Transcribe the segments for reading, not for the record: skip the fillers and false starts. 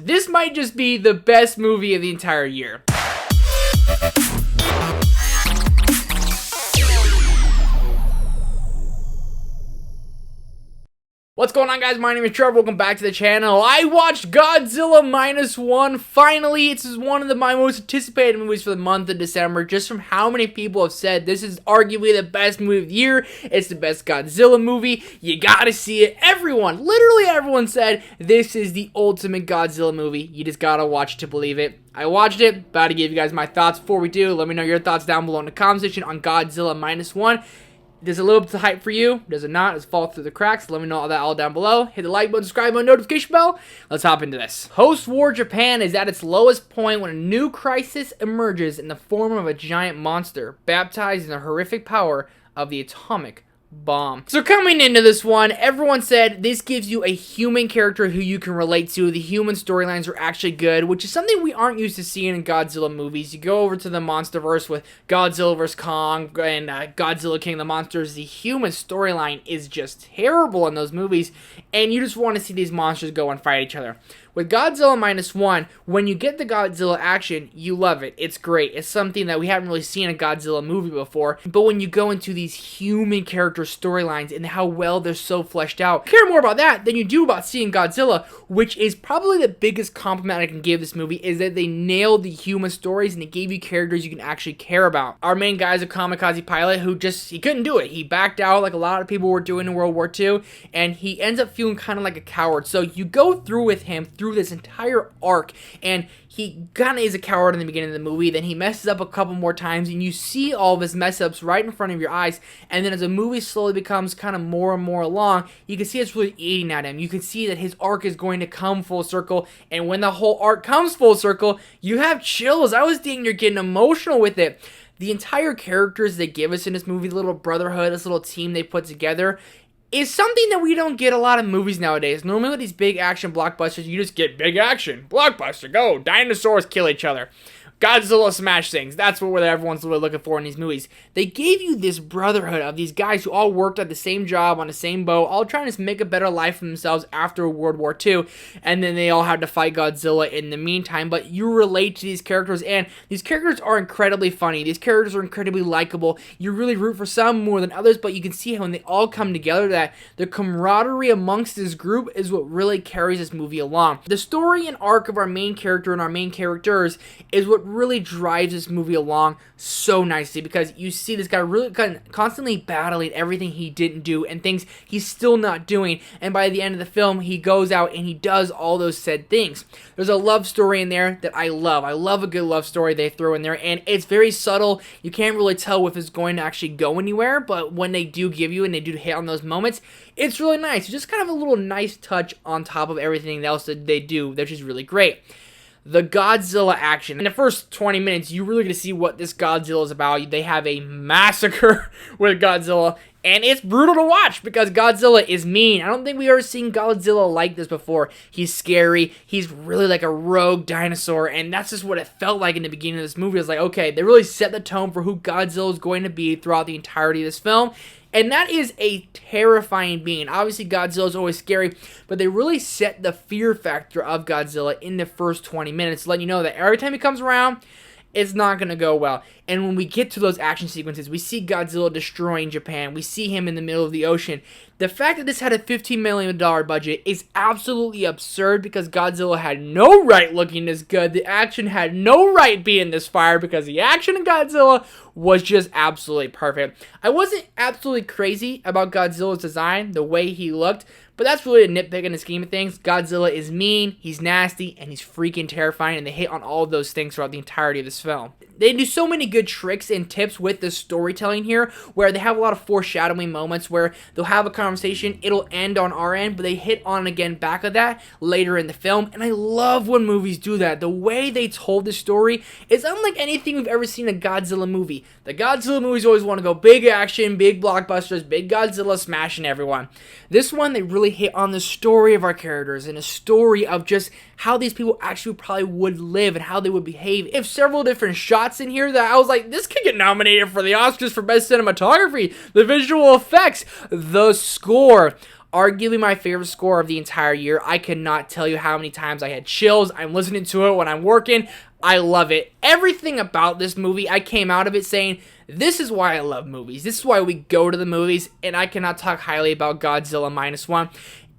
this might just be the best movie of the entire year. What's going on, guys? My name is Trevor. Welcome back to the channel. I watched Godzilla -1. Finally, this is one of my most anticipated movies for the month of December, just from how many people have said this is arguably the best movie of the year. It's the best Godzilla movie. You gotta see it. Everyone, literally everyone said this is the ultimate Godzilla movie. You just gotta watch it to believe it. I watched it. About to give you guys my thoughts. Before we do, let me know your thoughts down below in the comment section on Godzilla -1. Does a little bit of hype for you? Does it not? Does it fall through the cracks? Let me know all that all down below. Hit the like button, subscribe button, notification bell. Let's hop into this. Post-war Japan is at its lowest point when a new crisis emerges in the form of a giant monster, baptized in the horrific power of the atomic bomb. So coming into this one, everyone said this gives you a human character who you can relate to. The human storylines are actually good, which is something we aren't used to seeing in Godzilla movies. You go over to the MonsterVerse with Godzilla vs. Kong and Godzilla King of the Monsters. The human storyline is just terrible in those movies, and you just want to see these monsters go and fight each other. With Godzilla -1, when you get the Godzilla action, you love it. It's great. It's something that we haven't really seen in a Godzilla movie before. But when you go into these human character storylines and how well they're so fleshed out, you care more about that than you do about seeing Godzilla, which is probably the biggest compliment I can give this movie, is that they nailed the human stories and they gave you characters you can actually care about. Our main guy is a kamikaze pilot who he couldn't do it. He backed out like a lot of people were doing in World War II, and he ends up feeling kind of like a coward. So you go through with him through this entire arc, and he kind of is a coward in the beginning of the movie. Then he messes up a couple more times, and you see all of his mess ups right in front of your eyes. And then as the movie slowly becomes kind of more and more along, you can see it's really eating at him. You can see that his arc is going to come full circle, and when the whole arc comes full circle, you have chills. I was thinking you're getting emotional with it. The entire characters they give us in this movie, the little brotherhood, this little team they put together, is something that we don't get a lot of movies nowadays. Normally with these big action blockbusters, you just get big action, blockbuster, go, dinosaurs kill each other, Godzilla smash things. That's what everyone's really looking for in these movies. They gave you this brotherhood of these guys who all worked at the same job on the same boat, all trying to make a better life for themselves after World War II, and then they all had to fight Godzilla in the meantime. But you relate to these characters, and these characters are incredibly funny. These characters are incredibly likable. You really root for some more than others, but you can see how when they all come together, that the camaraderie amongst this group is what really carries this movie along. The story and arc of our main character and our main characters is what really drives this movie along so nicely, because you see this guy really constantly battling everything he didn't do and things he's still not doing, and by the end of the film he goes out and he does all those said things. There's a love story in there that I love. I love a good love story they throw in there, and it's very subtle. You can't really tell if it's going to actually go anywhere, but when they do give you and they do hit on those moments, it's really nice. It's just kind of a little nice touch on top of everything else that they do, which is really great. The Godzilla action. In the first 20 minutes, you really get to see what this Godzilla is about. They have a massacre with Godzilla, and it's brutal to watch because Godzilla is mean. I don't think we've ever seen Godzilla like this before. He's scary. He's really like a rogue dinosaur, and that's just what it felt like in the beginning of this movie. It's like, okay, they really set the tone for who Godzilla is going to be throughout the entirety of this film. And that is a terrifying being. Obviously, Godzilla is always scary, but they really set the fear factor of Godzilla in the first 20 minutes, letting you know that every time he comes around, it's not going to go well. And when we get to those action sequences, we see Godzilla destroying Japan. We see him in the middle of the ocean. The fact that this had a $15 million budget is absolutely absurd, because Godzilla had no right looking this good. The action had no right being this fire, because the action in Godzilla was just absolutely perfect. I wasn't absolutely crazy about Godzilla's design, the way he looked, but that's really a nitpick in the scheme of things. Godzilla is mean, he's nasty, and he's freaking terrifying, and they hit on all of those things throughout the entirety of this film. They do so many good tricks and tips with the storytelling here, where they have a lot of foreshadowing moments where they'll have a conversation, it'll end on our end, but they hit on again back of that later in the film, and I love when movies do that. The way they told the story is unlike anything we've ever seen in a Godzilla movie. The Godzilla movies always want to go big action, big blockbusters, big Godzilla smashing everyone. This one, they really hit on the story of our characters and a story of just how these people actually probably would live and how they would behave. If several different shots in here that I was like, this could get nominated for the Oscars for Best Cinematography, the visual effects, the score. Arguably my favorite score of the entire year. I cannot tell you how many times I had chills. I'm listening to it when I'm working. I love it. Everything about this movie, I came out of it saying, this is why I love movies. This is why we go to the movies, and I cannot talk highly about Godzilla Minus One.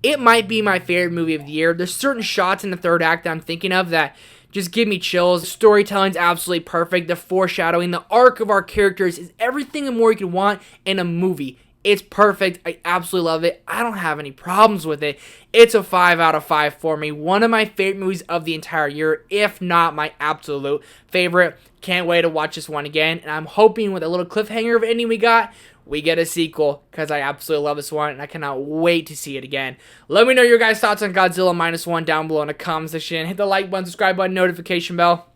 It might be my favorite movie of the year. There's certain shots in the third act that I'm thinking of that just give me chills. Storytelling's absolutely perfect. The foreshadowing, the arc of our characters is everything and more you could want in a movie. It's perfect. I absolutely love it. I don't have any problems with it. It's a 5 out of 5 for me. One of my favorite movies of the entire year, if not my absolute favorite. Can't wait to watch this one again. And I'm hoping with a little cliffhanger of ending we get a sequel, because I absolutely love this one and I cannot wait to see it again. Let me know your guys' thoughts on Godzilla Minus One down below in the comment section. Hit the like button, subscribe button, notification bell.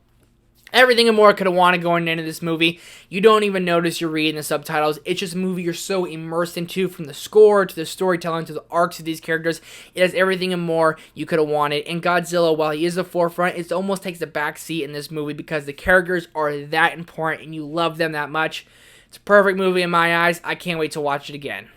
Everything and more could have wanted going into this movie. You don't even notice you're reading the subtitles. It's just a movie you're so immersed into, from the score to the storytelling to the arcs of these characters. It has everything and more you could have wanted. And Godzilla, while he is the forefront, it almost takes a back seat in this movie because the characters are that important and you love them that much. It's a perfect movie in my eyes. I can't wait to watch it again.